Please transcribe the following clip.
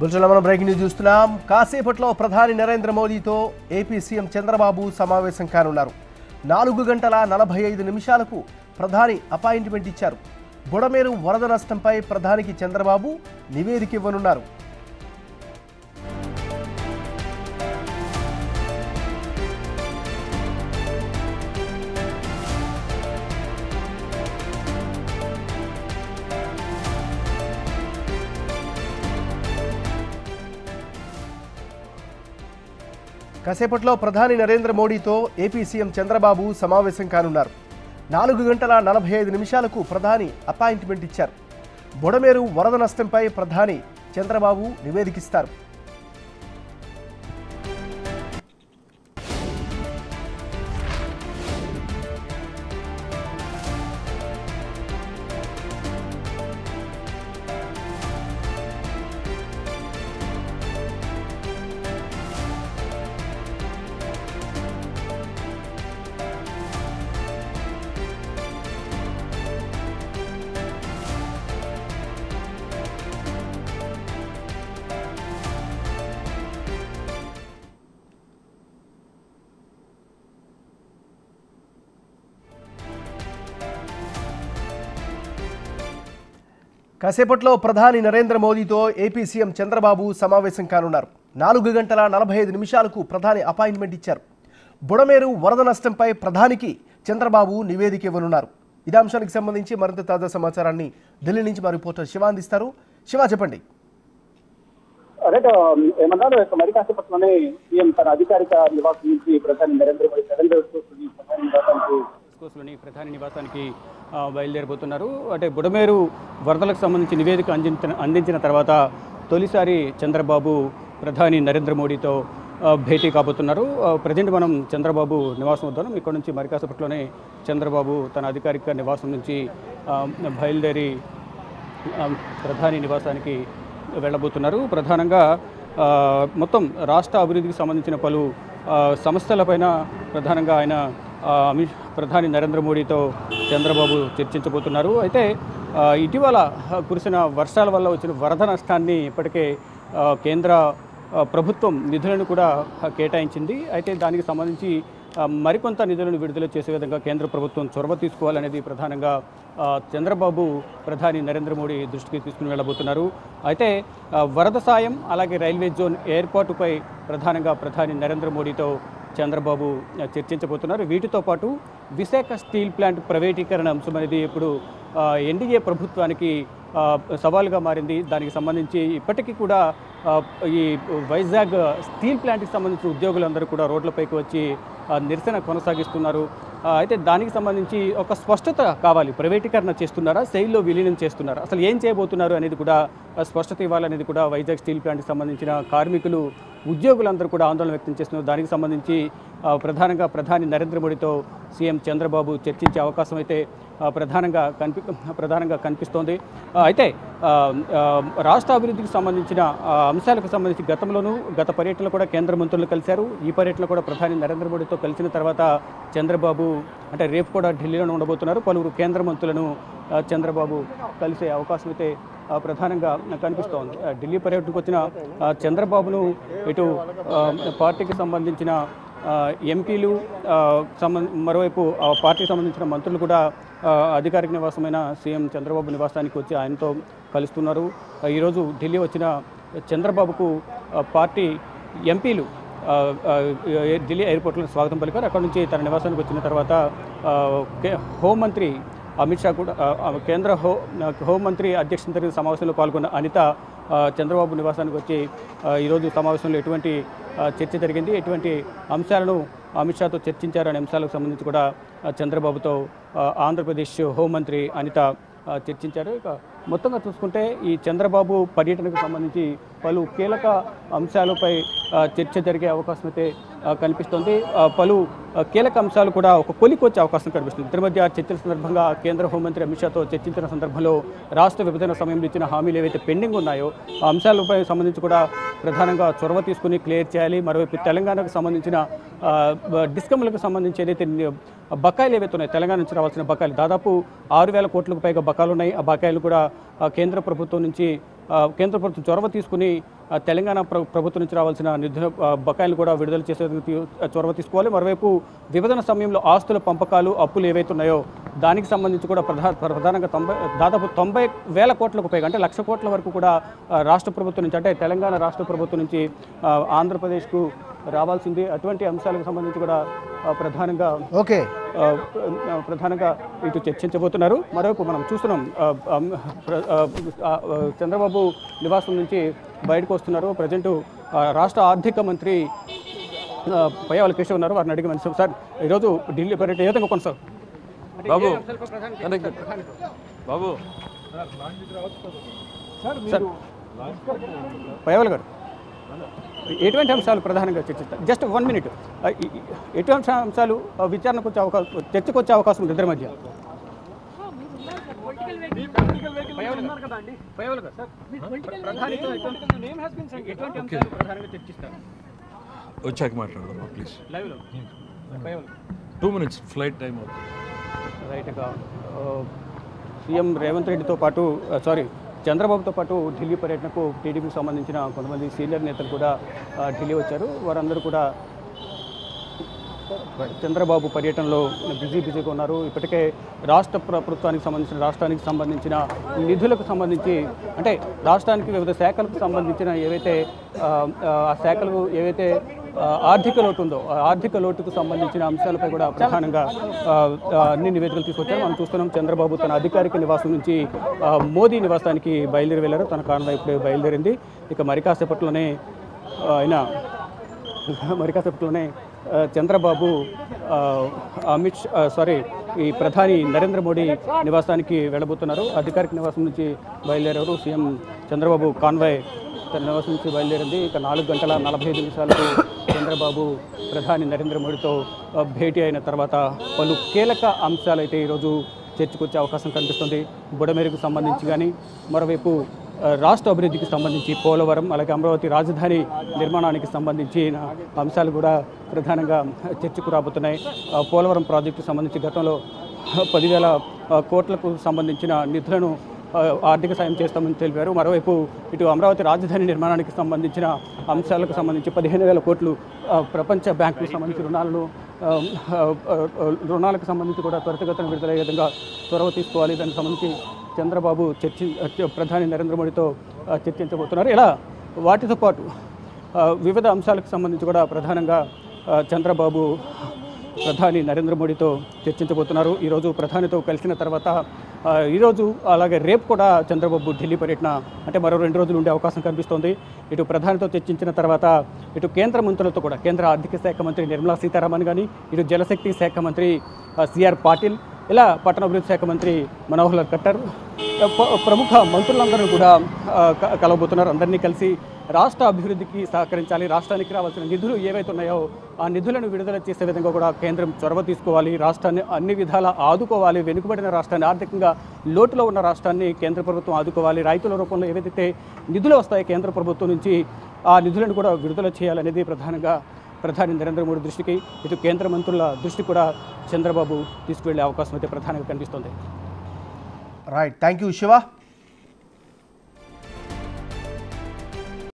బులెటిన్లో మనం breaking news చూస్తున్నాం. కాసేపట్లో ప్రధాని నరేంద్ర మోదీతో ఏపీ సీఎం చంద్రబాబు సమావేశం కానున్నారు. 4 గంటల 45 నిమిషాలకు ప్రధాని అపాయింట్మెంట్ ఇచ్చారు. బుడమేరు వరద నష్టంపై ప్రధానికి చంద్రబాబు నివేదిక ఇవ్వనున్నారు. కాసేపట్లో ప్రధాని నరేంద్ర మోడీతో ఏపీ సీఎం చంద్రబాబు సమావేశం కానున్నారు. 4 గంటల 45 నిమిషాలకు ప్రధాని అపాయింట్మెంట్ ఇచ్చారు. బుడమేరు వరద నష్టంపై ప్రధాని చంద్రబాబు నివేదికిస్తారు. కాసేపట్లో ప్రధాని నరేంద్ర మోదీతో ఏపీ సీఎం చంద్రబాబు సమావేశం కానున్నారు. 4 గంటల 45 నిమిషాలకు ప్రధాని అపాయింట్మెంట్ ఇచ్చారు. బుడమేరు వరద నష్టంపై ప్రధానికి చంద్రబాబు నివేదిక ఇవ్వనున్నారు. ఇదే అంశానికి సంబంధించి మరింత తాజా సమాచారాన్ని ఢిల్లీ నుంచి మా రిపోర్టర్ శివ అందిస్తారు. శివ, చెప్పండి. ఏమన్నారు, మరి కాసేపట్లోనే సీఎం తన అధికారిక నివాసం నుంచి ప్రధాని నరేంద్ర మోదీ ప్రధాని నివాసానికి బయలుదేరబోతున్నారు. అంటే బుడమేరు వరదలకు సంబంధించి నివేదిక అందించిన తర్వాత తొలిసారి చంద్రబాబు ప్రధాని నరేంద్ర మోడీతో భేటీ కాబోతున్నారు. ప్రజెంట్ మనం చంద్రబాబు నివాసం వద్దాం. ఇక్కడ నుంచి మరి కాసేపట్లోనే చంద్రబాబు తన అధికారిక నివాసం నుంచి బయలుదేరి ప్రధాని నివాసానికి వెళ్ళబోతున్నారు. ప్రధానంగా మొత్తం రాష్ట్ర అభివృద్ధికి సంబంధించిన పలు సమస్యలపైన ప్రధానంగా ఆయన ప్రధాని నరేంద్ర మోడీతో చంద్రబాబు చర్చించబోతున్నారు. అయితే ఇటీవల కురిసిన వర్షాల వల్ల వచ్చిన వరద నష్టాన్ని ఇప్పటికే కేంద్ర ప్రభుత్వం నిధులను కూడా కేటాయించింది. అయితే దానికి సంబంధించి మరికొంత నిధులను విడుదల చేసే విధంగా కేంద్ర ప్రభుత్వం చొరవ తీసుకోవాలనేది ప్రధానంగా చంద్రబాబు ప్రధాని నరేంద్ర మోడీ దృష్టికి తీసుకుని వెళ్ళబోతున్నారు. అయితే వరద సాయం అలాగే రైల్వే జోన్ ఏర్పాటుపై ప్రధానంగా ప్రధాని నరేంద్ర మోడీతో చంద్రబాబు చర్చించబోతున్నారు. వీటితో పాటు విశాఖ స్టీల్ ప్లాంట్ ప్రైవేటీకరణ అంశం అనేది ఇప్పుడు ఎన్డీఏ ప్రభుత్వానికి సవాలుగా మారింది. దానికి సంబంధించి ఇప్పటికీ కూడా ఈ వైజాగ్ స్టీల్ ప్లాంట్కి సంబంధించిన ఉద్యోగులందరూ కూడా రోడ్లపైకి వచ్చి నిరసన కొనసాగిస్తున్నారు. అయితే దానికి సంబంధించి ఒక స్పష్టత కావాలి. ప్రైవేటీకరణ చేస్తున్నారా, సెయిల్లో విలీనం చేస్తున్నారా, అసలు ఏం చేయబోతున్నారు అనేది కూడా స్పష్టత ఇవ్వాలనేది కూడా వైజాగ్ స్టీల్ ప్లాంట్కి సంబంధించిన కార్మికులు ఉద్యోగులందరూ కూడా ఆందోళన వ్యక్తం చేస్తున్నారు. దానికి సంబంధించి ప్రధానంగా ప్రధాని నరేంద్ర మోడీతో సీఎం చంద్రబాబు చర్చించే అవకాశం అయితే ప్రధానంగా కనిపిస్తోంది. అయితే రాష్ట్ర అభివృద్ధికి సంబంధించిన అంశాలకు సంబంధించి గత పర్యటనలో కూడా కేంద్ర మంత్రులు కలిశారు. ఈ పర్యటనలో కూడా ప్రధాని నరేంద్ర మోడీతో కలిసిన తర్వాత చంద్రబాబు అంటే రేపు కూడా ఢిల్లీలో ఉండబోతున్నారు. పలువురు కేంద్ర మంత్రులను చంద్రబాబు కలిసే అవకాశం అయితే ప్రధానంగా కనిపిస్తోంది. ఢిల్లీ పర్యటనకు వచ్చిన చంద్రబాబును ఇటు పార్టీకి సంబంధించిన ఎంపీలు మరోవైపు పార్టీకి సంబంధించిన మంత్రులు కూడా అధికారిక నివాసమైన సీఎం చంద్రబాబు నివాసానికి వచ్చి ఆయనతో కలుస్తున్నారు. ఈరోజు ఢిల్లీ వచ్చిన చంద్రబాబుకు పార్టీ ఎంపీలు ఢిల్లీ ఎయిర్పోర్ట్లో స్వాగతం పలికారు. అక్కడ నుంచి తన నివాసానికి వచ్చిన తర్వాత హోంమంత్రి అమిత్ షా కూడా కేంద్ర హోంమంత్రి అధ్యక్షతన జరిగిన సమావేశంలో పాల్గొన్న అనిత చంద్రబాబు నివాసానికి వచ్చి ఈరోజు సమావేశంలో ఎటువంటి చర్చ జరిగింది, ఎటువంటి అంశాలను అమిత్ షాతో చర్చించారు అనే అంశాలకు సంబంధించి కూడా చంద్రబాబుతో ఆంధ్రప్రదేశ్ హోంమంత్రి అనిత చర్చించారు. ఇక మొత్తంగా చూసుకుంటే ఈ చంద్రబాబు పర్యటనకు సంబంధించి పలు కీలక అంశాలపై చర్చ జరిగే అవకాశం అయితే కనిపిస్తోంది. పలు కీలక అంశాలు కూడా ఒక కొలికి వచ్చే అవకాశం కనిపిస్తుంది. ఇద్దరి మధ్య చర్చల సందర్భంగా కేంద్ర హోంమంత్రి అమిత్ షాతో చర్చించిన సందర్భంలో రాష్ట్ర విభజన సమయంలో ఇచ్చిన హామీలు ఏవైతే పెండింగ్ ఉన్నాయో ఆ అంశాలపై సంబంధించి కూడా ప్రధానంగా చొరవ తీసుకుని క్లియర్ చేయాలి. మరోవైపు తెలంగాణకు సంబంధించిన డిస్కమ్లకు సంబంధించి ఏదైతే బకాయిలు ఏవైతే ఉన్నాయో తెలంగాణ నుంచి రావాల్సిన బకాయిలు దాదాపు 6,000 కోట్లకు పైగా బకాయిలు ఉన్నాయి. ఆ బకాయిలు కూడా కేంద్ర ప్రభుత్వం నుంచి కేంద్ర ప్రభుత్వం చొరవ తీసుకుని తెలంగాణ ప్రభుత్వం నుంచి రావాల్సిన నిధుల బకాయిలు కూడా విడుదల చేసేందుకు చొరవ తీసుకోవాలి. మరోవైపు విభజన సమయంలో ఆస్తుల పంపకాలు అప్పులు ఏవైతే ఉన్నాయో దానికి సంబంధించి కూడా ప్రధానంగా దాదాపు 90,000 కోట్లకు పైగా అంటే 1,00,000 కోట్ల వరకు కూడా రాష్ట్ర ప్రభుత్వం నుంచి అంటే తెలంగాణ రాష్ట్ర ప్రభుత్వం నుంచి ఆంధ్రప్రదేశ్కు రావాల్సింది. అటువంటి అంశాలకు సంబంధించి కూడా ప్రధానంగా ఇటు చర్చించబోతున్నారు. మరోవైపు మనం చూస్తున్నాం చంద్రబాబు నివాసం నుంచి బయటకు వస్తున్నారు. ప్రజెంట్ రాష్ట్ర ఆర్థిక మంత్రి పయ్యావుల కేశవ్ ఉన్నారు. వారిని అడిగి మనసు సార్ ఈరోజు ఢిల్లీ పర్యటన ఏ విధంగా కొనసాగు బాబు పయ్యావుల గారు ఎటువంటి అంశాలు ప్రధానంగా చర్చిస్తారు? Just 1 minute. ఎటువంటి అంశాలు విచారణకు వచ్చే అవకాశం చర్చకు వచ్చే అవకాశం ఉంది ఇద్దరి మధ్య? వచ్చాక మాట్లాడదాం ప్లీజ్. 2 minutes ఫ్లైట్ టైం అవుతుంది. రైట్గా సీఎం రేవంత్ రెడ్డితో పాటు చంద్రబాబుతో పాటు ఢిల్లీ పర్యటనకు టీడీపీకి సంబంధించిన కొంతమంది సీనియర్ నేతలు కూడా ఢిల్లీ వచ్చారు. వారందరూ కూడా చంద్రబాబు పర్యటనలో బిజీగా ఉన్నారు. ఇప్పటికే రాష్ట్రానికి సంబంధించిన నిధులకు సంబంధించి అంటే రాష్ట్రానికి వివిధ శాఖలకు సంబంధించిన ఏవైతే ఆ శాఖలకు ఏవైతే ఆర్థిక లోటు ఉందో ఆ ఆర్థిక లోటుకు సంబంధించిన అంశాలపై కూడా ప్రధానంగా అన్ని నివేదికలు తీసుకొచ్చారు. మనం చూస్తున్నాం చంద్రబాబు తన అధికారిక నివాసం నుంచి మోదీ నివాసానికి బయలుదేరి వెళ్ళారు. తన కాన్వాయ్ ఇప్పుడే బయలుదేరింది. ఇక మరి కాసేపట్లోనే చంద్రబాబు ఈ ప్రధాని నరేంద్ర మోడీ నివాసానికి వెళ్ళబోతున్నారు. అధికారిక నివాసం నుంచి బయలుదేరారు. సీఎం చంద్రబాబు కాన్వాయ్ తన నివాసం నుంచి బయలుదేరింది. ఇక 4:45 చంద్రబాబు ప్రధాని నరేంద్ర మోడీతో భేటీ అయిన తర్వాత పలు కీలక అంశాలైతే ఈరోజు చర్చకు వచ్చే అవకాశం కనిపిస్తుంది. బుడమేరుకు సంబంధించి కానీ మరోవైపు రాష్ట్ర అభివృద్ధికి సంబంధించి పోలవరం అలాగే అమరావతి రాజధాని నిర్మాణానికి సంబంధించిన అంశాలు కూడా ప్రధానంగా చర్చకు రాబోతున్నాయి. పోలవరం ప్రాజెక్టుకు సంబంధించి గతంలో 10,000 కోట్లకు సంబంధించిన నిధులను ఆర్థిక సాయం చేస్తామని తెలిపారు. మరోవైపు ఇటు అమరావతి రాజధాని నిర్మాణానికి సంబంధించిన అంశాలకు సంబంధించి 15,000 కోట్లు ప్రపంచ బ్యాంకుకు సంబంధించి రుణాలకు సంబంధించి కూడా త్వరితగతిన విడుదలయ్యే విధంగా చొరవ తీసుకోవాలి. దానికి సంబంధించి చంద్రబాబు ప్రధాని నరేంద్ర మోడీతో చర్చించబోతున్నారు. ఇలా వాటితో పాటు వివిధ అంశాలకు సంబంధించి కూడా ప్రధానంగా చంద్రబాబు ప్రధాని నరేంద్ర మోడీతో చర్చించబోతున్నారు. ఈరోజు ప్రధానితో కలిసిన తర్వాత ఈరోజు అలాగే రేపు కూడా చంద్రబాబు ఢిల్లీ పర్యటన అంటే మరో 2 రోజులు ఉండే అవకాశం కనిపిస్తోంది. ఇటు ప్రధానితో చర్చించిన తర్వాత ఇటు కేంద్ర మంత్రులతో కూడా కేంద్ర ఆర్థిక శాఖ మంత్రి నిర్మలా సీతారామన్ కానీ ఇటు జలశక్తి శాఖ మంత్రి సిఆర్ పాటిల్ ఇలా పట్టణాభివృద్ధి శాఖ మంత్రి మనోహర్ ఖట్టర్ ప్రముఖ మంత్రులందరూ కూడా కలవబోతున్నారు. అందరినీ కలిసి రాష్ట్ర అభివృద్ధికి సహకరించాలి, రాష్ట్రానికి రావాల్సిన నిధులు ఏవైతే ఉన్నాయో ఆ నిధులను విడుదల చేసే విధంగా కూడా కేంద్రం చొరవ తీసుకోవాలి, రాష్ట్రాన్ని అన్ని విధాలా ఆదుకోవాలి, వెనుకబడిన రాష్ట్రాన్ని ఆర్థికంగా లోటులో ఉన్న రాష్ట్రాన్ని కేంద్ర ప్రభుత్వం ఆదుకోవాలి, రైతుల రూపంలో ఏవైతే నిధులు వస్తాయో కేంద్ర ప్రభుత్వం నుంచి ఆ నిధులను కూడా విడుదల చేయాలనేది ప్రధానంగా ప్రధాని నరేంద్ర మోడీ దృష్టికి ఇటు కేంద్ర మంత్రుల దృష్టి కూడా చంద్రబాబు తీసుకువెళ్లే అవకాశం అయితే ప్రధానంగా కనిపిస్తోంది. Right, thank you Shiva.